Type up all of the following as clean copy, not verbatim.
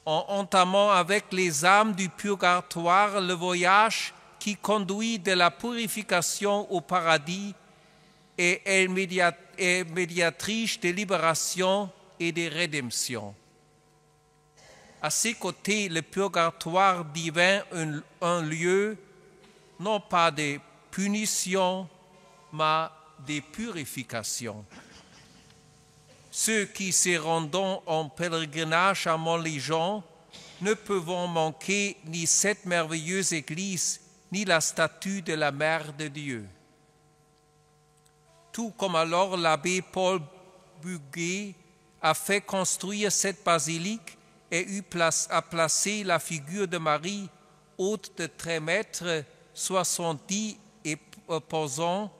en entamant avec les âmes du purgatoire le voyage qui conduit de la purification au paradis et est médiatrice de libération et de rédemption. À ses côtés, le purgatoire devient un lieu non pas de punition, mais de purification. Ceux qui se rendent en pèlerinage à Montlégion ne peuvent manquer ni cette merveilleuse église, ni la statue de la Mère de Dieu. Tout comme alors l'abbé Paul Buguet a fait construire cette basilique et a placé la figure de Marie haute de 13 mètres 70 et pesant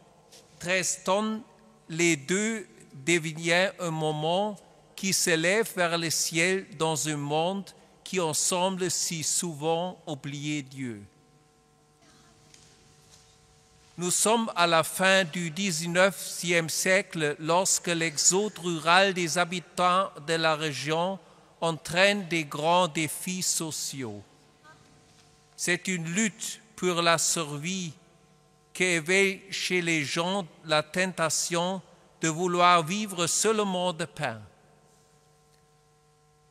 13 tonnes, les deux deviennent un moment qui s'élève vers le ciel dans un monde qui en semble si souvent oublier Dieu. Nous sommes à la fin du XIXe siècle lorsque l'exode rural des habitants de la région entraîne des grands défis sociaux. C'est une lutte pour la survie qui éveille chez les gens la tentation de vouloir vivre seulement de pain.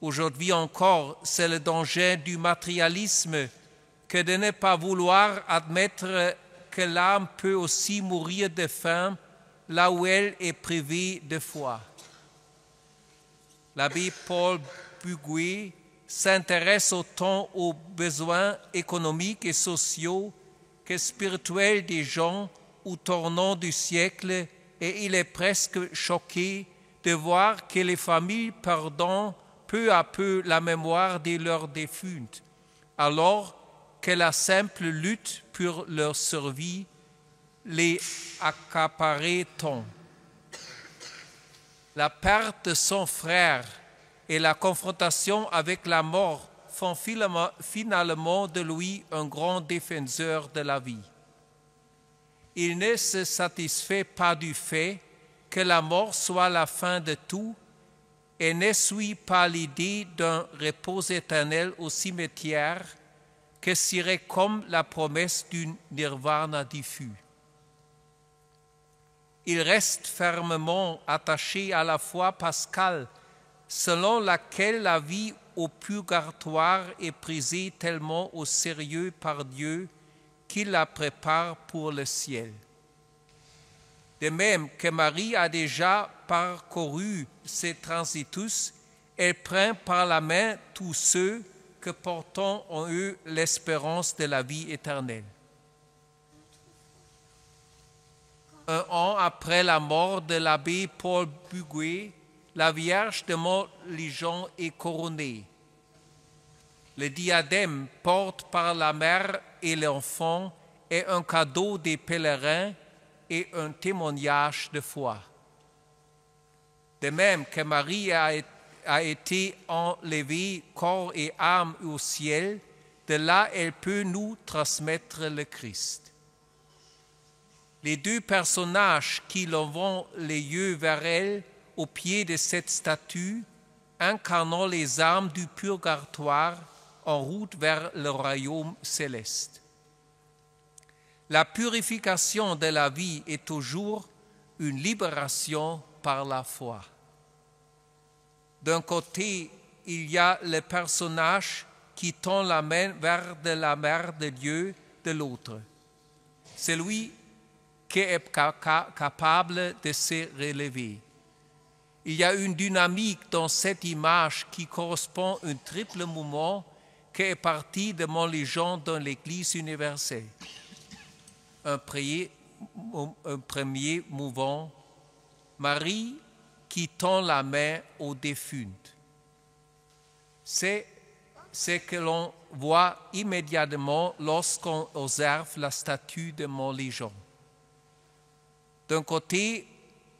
Aujourd'hui encore, c'est le danger du matérialisme que de ne pas vouloir admettre que l'âme peut aussi mourir de faim là où elle est privée de foi. L'abbé Paul Buguet s'intéresse autant aux besoins économiques et sociaux que spirituels des gens au tournant du siècle, et il est presque choqué de voir que les familles perdent peu à peu la mémoire de leurs défunts, alors que la simple lutte pour leur survie les accaparait tant. La perte de son frère et la confrontation avec la mort font finalement de lui un grand défenseur de la vie. Il ne se satisfait pas du fait que la mort soit la fin de tout et ne suit pas l'idée d'un repos éternel au cimetière que serait comme la promesse d'une nirvana diffus. Il reste fermement attaché à la foi pascale selon laquelle la vie au purgatoire est prise tellement au sérieux par Dieu qu'il la prépare pour le ciel. De même que Marie a déjà parcouru ces transitus, elle prend par la main tous ceux que portant en eux l'espérance de la vie éternelle. Un an après la mort de l'abbé Paul Buguet, la Vierge de Montlégion est couronnée. Le diadème porté par la mère et l'enfant est un cadeau des pèlerins et un témoignage de foi. De même que Marie a été enlevée corps et âme au ciel, de là elle peut nous transmettre le Christ. Les deux personnages qui lèvent les yeux vers elle au pied de cette statue, incarnant les âmes du purgatoire en route vers le royaume céleste. La purification de la vie est toujours une libération par la foi. D'un côté, il y a le personnage qui tend la main vers de la Mère de Dieu de l'autre. Celui qui est capable de se relever. Il y a une dynamique dans cette image qui correspond à un triple mouvement qui est parti de Montlégion dans l'Église universelle. Un premier mouvement, Marie qui tend la main aux défunts. C'est ce que l'on voit immédiatement lorsqu'on observe la statue de Montlégion. D'un côté,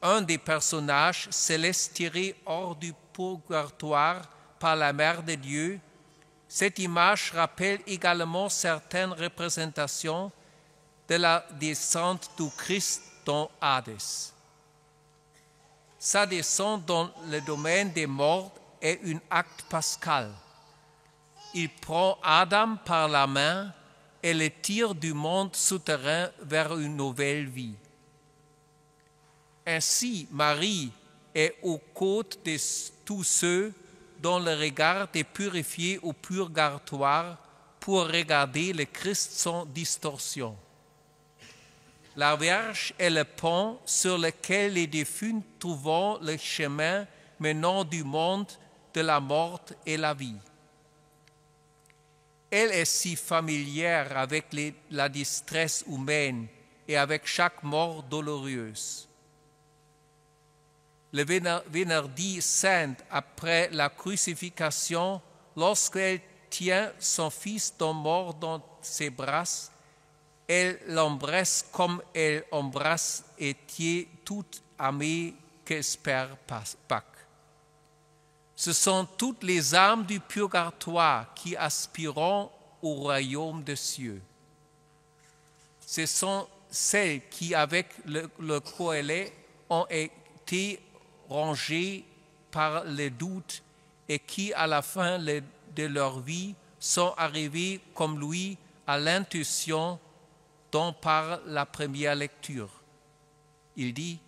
un des personnages se laisse tirer hors du purgatoire par la Mère de Dieu. Cette image rappelle également certaines représentations de la descente du Christ dans Hadès. Sa descente dans le domaine des morts est un acte pascal. il prend Adam par la main et le tire du monde souterrain vers une nouvelle vie. Ainsi, Marie est aux côtés de tous ceux dont le regard est purifié au purgatoire pour regarder le Christ sans distorsion. La Vierge est le pont sur lequel les défunts trouvent le chemin menant du monde de la mort et la vie. Elle est si familière avec la distress humaine et avec chaque mort douloureuse. Le vendredi saint, après la crucifixion, lorsqu'elle tient son fils mort dans ses bras, elle l'embrasse comme elle embrasse et tient toute amie qu'espère Pâques. Ce sont toutes les âmes du purgatoire qui aspirent au royaume des cieux. Ce sont celles qui, avec le coëlet, ont été rangées par les doutes et qui, à la fin de leur vie, sont arrivées comme lui à l'intuition dont parle la première lecture. Il dit: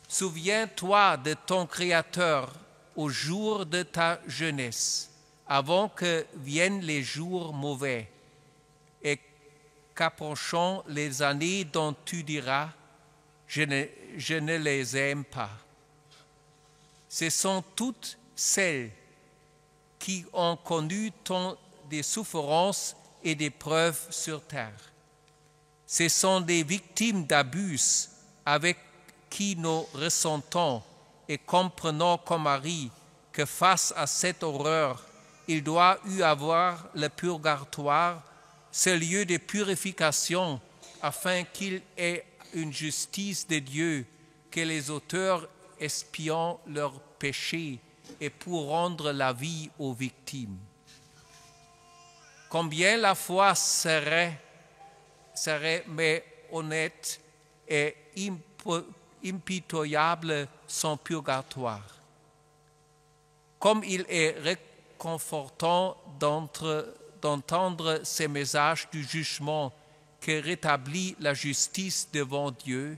Souviens-toi de ton Créateur au jour de ta jeunesse, avant que viennent les jours mauvais, et qu'approchant les années dont tu diras: je ne les aime pas. Ce sont toutes celles qui ont connu tant de souffrances et d'épreuves sur terre. Ce sont des victimes d'abus avec qui nous ressentons et comprenons comme Marie que face à cette horreur, il doit y avoir le purgatoire, ce lieu de purification, afin qu'il ait une justice de Dieu, que les auteurs expient leurs péchés et pour rendre la vie aux victimes. Combien la foi serait mais honnête et impitoyable son purgatoire. Comme il est réconfortant d'entendre ces messages du jugement qui rétablit la justice devant Dieu.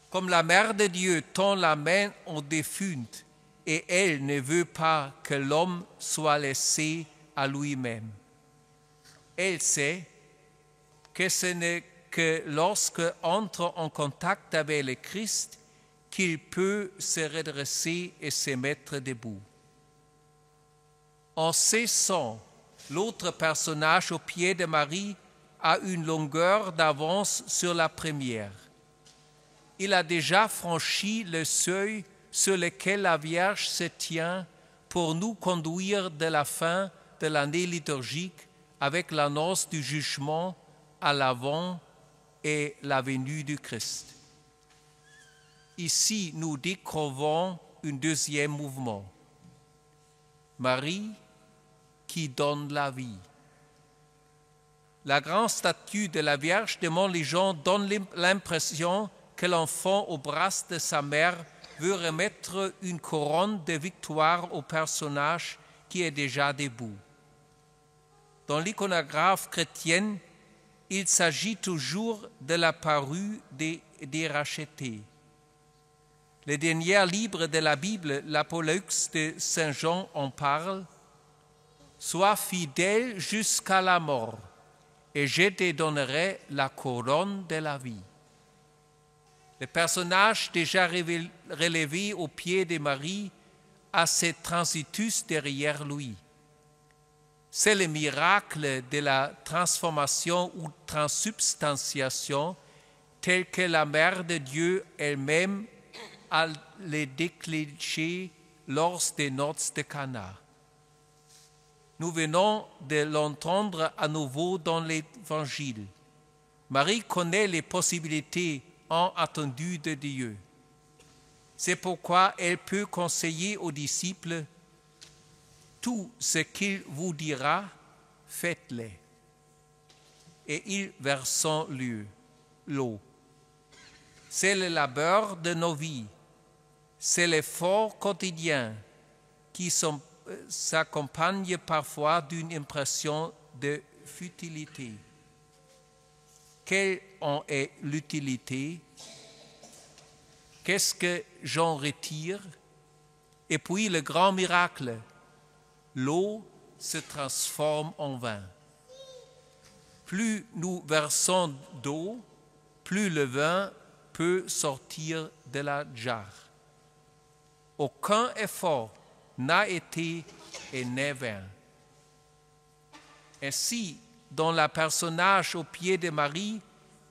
Comme la Mère de Dieu tend la main aux défuntes et elle ne veut pas que l'homme soit laissé à lui-même. Elle sait que ce n'est que lorsque entre en contact avec le Christ qu'il peut se redresser et se mettre debout. En cessant, l'autre personnage au pied de Marie a une longueur d'avance sur la première. Il a déjà franchi le seuil sur lequel la Vierge se tient pour nous conduire de la fin de l'année liturgique avec l'annonce du jugement à l'avant et la venue du Christ. Ici, nous découvrons un deuxième mouvement. Marie qui donne la vie. La grande statue de la Vierge de Montlégion donne l'impression que l'enfant au bras de sa mère veut remettre une couronne de victoire au personnage qui est déjà debout. Dans l'iconographe chrétienne, il s'agit toujours de la parure des rachetés. Le dernier livre de la Bible, l'Apocalypse de Saint Jean, en parle. Sois fidèle jusqu'à la mort, et je te donnerai la couronne de la vie. Le personnage déjà relevé au pied de Marie a ce transitus derrière lui. C'est le miracle de la transformation ou transubstantiation tel que la Mère de Dieu elle-même a le déclenché lors des noces de Cana. Nous venons de l'entendre à nouveau dans l'Évangile. Marie connaît les possibilités inattendues de Dieu. C'est pourquoi elle peut conseiller aux disciples: tout ce qu'il vous dira, faites-le. Et ils verseront l'eau. C'est le labeur de nos vies, c'est l'effort quotidien qui sont s'accompagne parfois d'une impression de futilité. Quelle en est l'utilité? Qu'est-ce que j'en retire? Et puis le grand miracle, l'eau se transforme en vin. Plus nous versons d'eau, plus le vin peut sortir de la jarre. Aucun effort n'a été et n'est vain. Ainsi, dans le personnage au pied de Marie,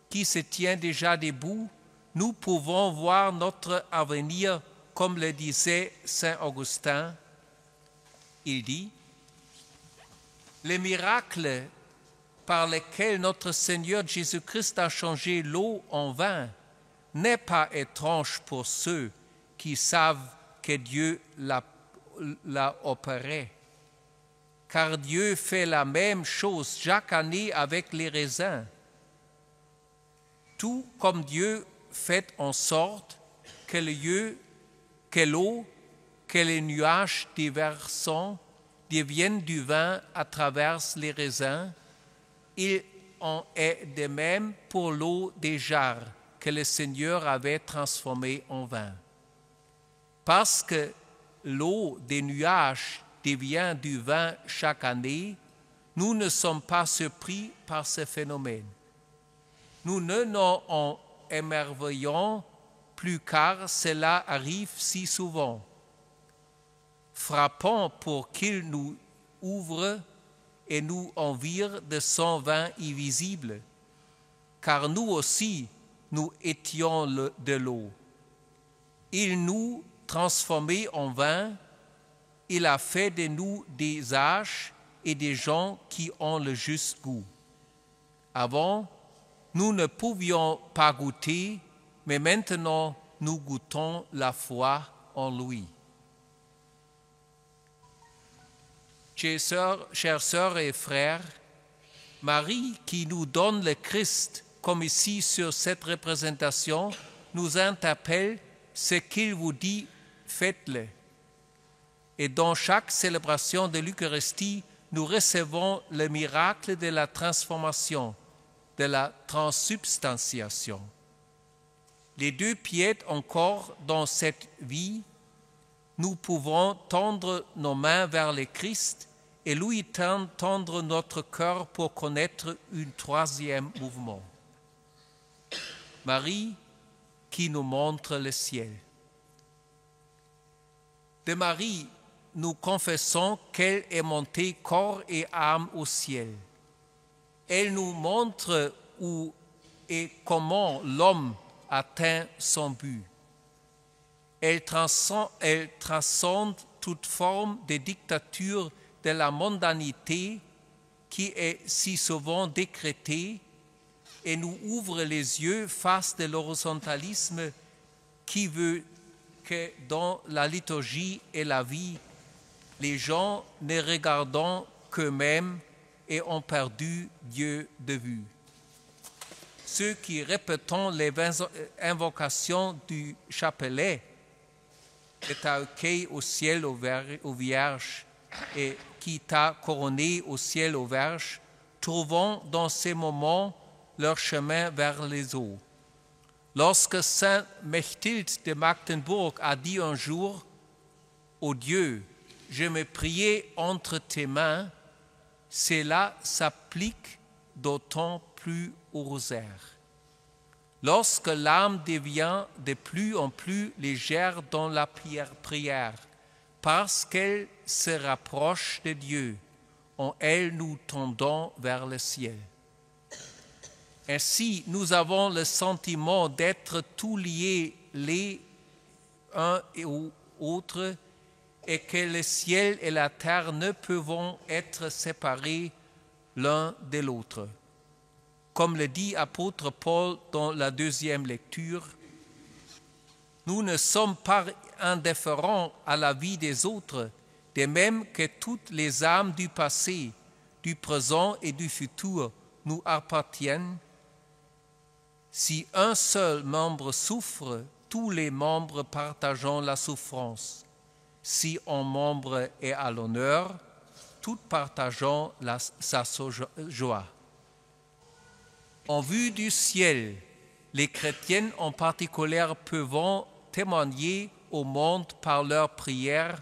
qui se tient déjà debout, nous pouvons voir notre avenir, comme le disait saint Augustin. Il dit, le miracle par lequel notre Seigneur Jésus-Christ a changé l'eau en vin n'est pas étrange pour ceux qui savent que Dieu l'a opéré. Car Dieu fait la même chose chaque année avec les raisins. Tout comme Dieu fait en sorte que l'eau, que les nuages déversant deviennent du vin à travers les raisins, il en est de même pour l'eau des jarres que le Seigneur avait transformée en vin. Parce que l'eau des nuages devient du vin chaque année, nous ne sommes pas surpris par ce phénomène. Nous ne nous en émerveillons plus car cela arrive si souvent. Frappons pour qu'il nous ouvre et nous envire de son vin invisible, car nous aussi, nous étions de l'eau. Il nous transformait en vin, il a fait de nous des âges et des gens qui ont le juste goût. Avant, nous ne pouvions pas goûter, mais maintenant nous goûtons la foi en lui. Chères sœurs et frères, Marie qui nous donne le Christ, comme ici sur cette représentation, nous interpelle ce qu'il vous dit, faites-le. Et dans chaque célébration de l'Eucharistie, nous recevons le miracle de la transformation, de la transsubstantiation. Les deux pieds encore dans cette vie, nous pouvons tendre nos mains vers le Christ et lui tendre notre cœur pour connaître un troisième mouvement. Marie qui nous montre le ciel. De Marie, nous confessons qu'elle est montée corps et âme au ciel. Elle nous montre où et comment l'homme atteint son but. Elle transcende toute forme de dictature de la mondanité qui est si souvent décrétée et nous ouvre les yeux face de l'horizontalisme qui veut que dans la liturgie et la vie, les gens ne regardant qu'eux-mêmes et ont perdu Dieu de vue. Ceux qui répétons les invocations du chapelet, que t'a accueilli au ciel aux vierges et qui t'a couronné au ciel aux verges, trouvons dans ces moments leur chemin vers les eaux. Lorsque Sainte Mechtilde de Magdebourg a dit un jour, « Ô Dieu, je me priais entre tes mains », cela s'applique d'autant plus au rosaire. Lorsque l'âme devient de plus en plus légère dans la prière, parce qu'elle se rapproche de Dieu, en elle nous tendons vers le ciel. Ainsi, nous avons le sentiment d'être tous liés les uns aux autres et que le ciel et la terre ne peuvent être séparés l'un de l'autre. Comme le dit apôtre Paul dans la deuxième lecture, nous ne sommes pas indifférents à la vie des autres, de même que toutes les âmes du passé, du présent et du futur nous appartiennent. Si un seul membre souffre, tous les membres partageant la souffrance. si un membre est à l'honneur, tout partageant sa joie. En vue du ciel, les chrétiens en particulier peuvent témoigner au monde par leurs prières,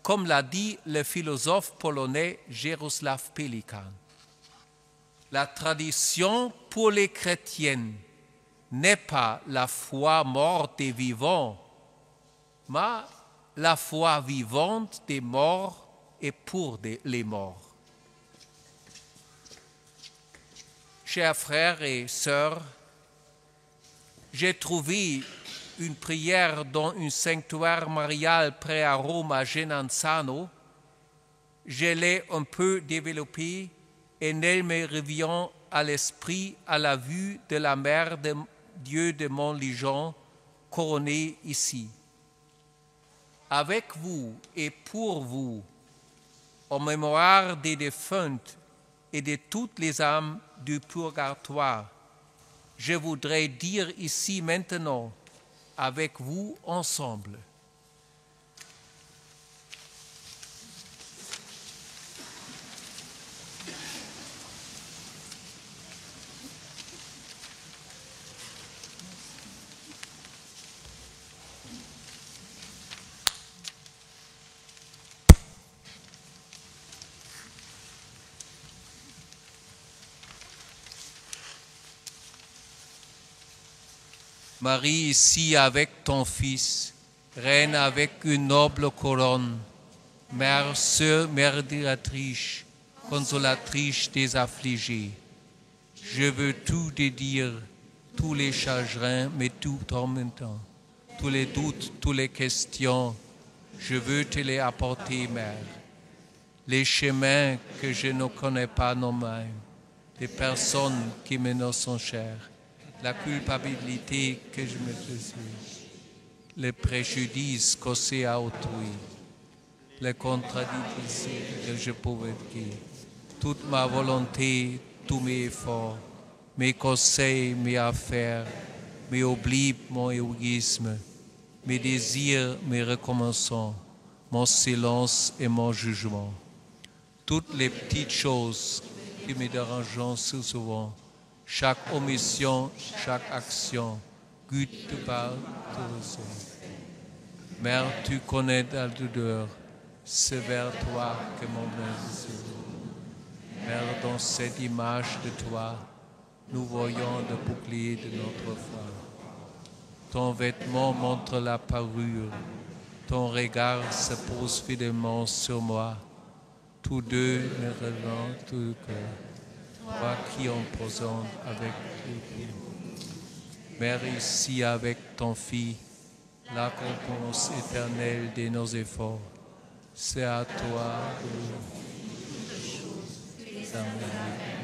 comme l'a dit le philosophe polonais Jarosław Pelikan. La tradition pour les chrétiens n'est pas la foi morte des vivants, mais la foi vivante des morts et pour les morts. Chers frères et sœurs, j'ai trouvé une prière dans un sanctuaire marial près à Rome, à Genazzano. Je l'ai un peu développée et elle me revient à l'esprit à la vue de la mère de Dieu de Montligeon couronnée ici. Avec vous et pour vous, en mémoire des défuntes et de toutes les âmes du purgatoire, je voudrais dire ici maintenant, avec vous ensemble. Marie, ici avec ton Fils, reine avec une noble couronne, Mère, sœur, médiatrice, consolatrice des affligés. Je veux tout dédire, tous les chagrins, mais tout en même temps, tous les doutes, toutes les questions, je veux te les apporter, Mère. Les chemins que je ne connais pas non-mêmes, les personnes qui me sont chères, la culpabilité que je me faisais, les préjudices causés à autrui, les contradictions que je pouvais dire, toute ma volonté, tous mes efforts, mes conseils, mes affaires, mes oublis, mon égoïsme, mes désirs, mes recommençants, mon silence et mon jugement. Toutes les petites choses qui me dérangent si souvent, chaque omission, chaque action, goûte par tout. Mère, tu connais la douleur, c'est vers toi que mon blessure. Mère, dans cette image de toi, nous voyons le bouclier de notre foi. Ton vêtement montre la parure, ton regard se pose fidèlement sur moi. Tous deux me relevant tout le cœur. Toi qui en posant avec tout. Mère, ici avec ton Fils, la récompense éternelle de nos efforts, c'est à toi. Amen.